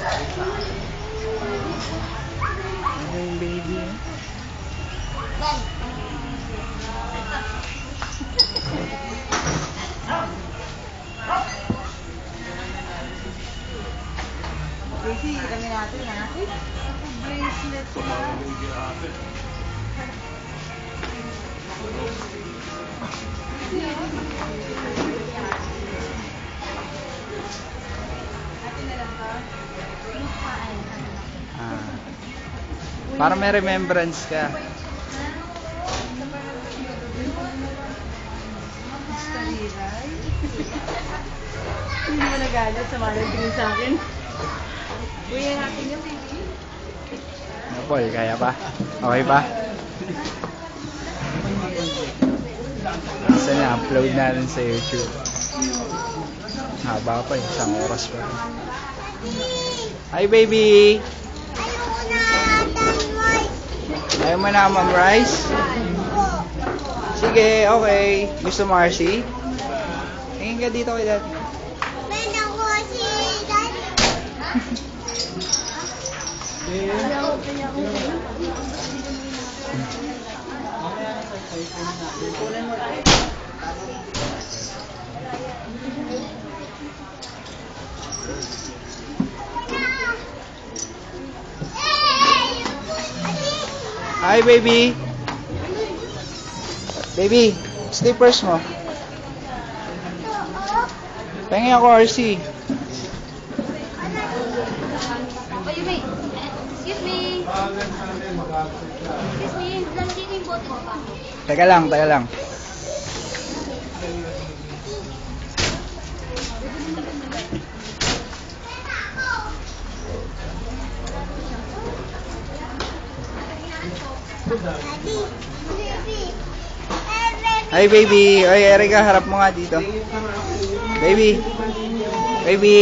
Ano yung baby? Daisy, kami natin ha. Bracelet sila. Ah. Para may remembrance ka. Stariray. Hindi mo nagalit sa mga tingin sa akin. Uy, natin yung baby. Paul, kaya pa? Okay pa? Kasi na-upload natin sa YouTube. Haba pa, isang oras pa. Hi baby! Ayaw mo na ma'am rice? Sige, okay. Gusto mo RC? Tingin ka dito kay daddy. Hi baby. Baby, slippers mo. Pengi ako RC. Excuse me. Excuse me, nandito yung bote mo pa. Teka lang, teka lang. Hi baby. Ay, Erika, harap mo nga dito. Baby. Baby.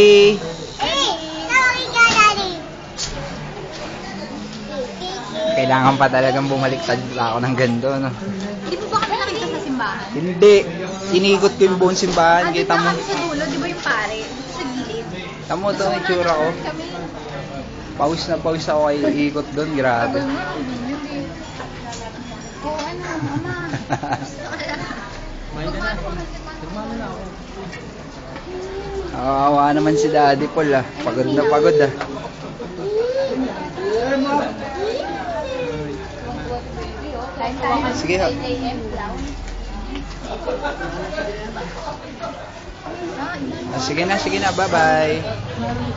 Kailangan pa talagang bumaliktad ako ng ganito, no? Hindi po ba kami nakita sa simbahan? Hindi. Inikot ko yung buong simbahan. Kita mo. Kami sa dulo, di ba yung pare? Sa gilid. Tamo ito ang itsura ko. Kami. Pawis na pawis ako kay ikot doon. Grabe. Oo, ano, mama. Awa naman si Daddy Paul ah. Pagod na pagod ah. Sige ha. Sige na, bye bye.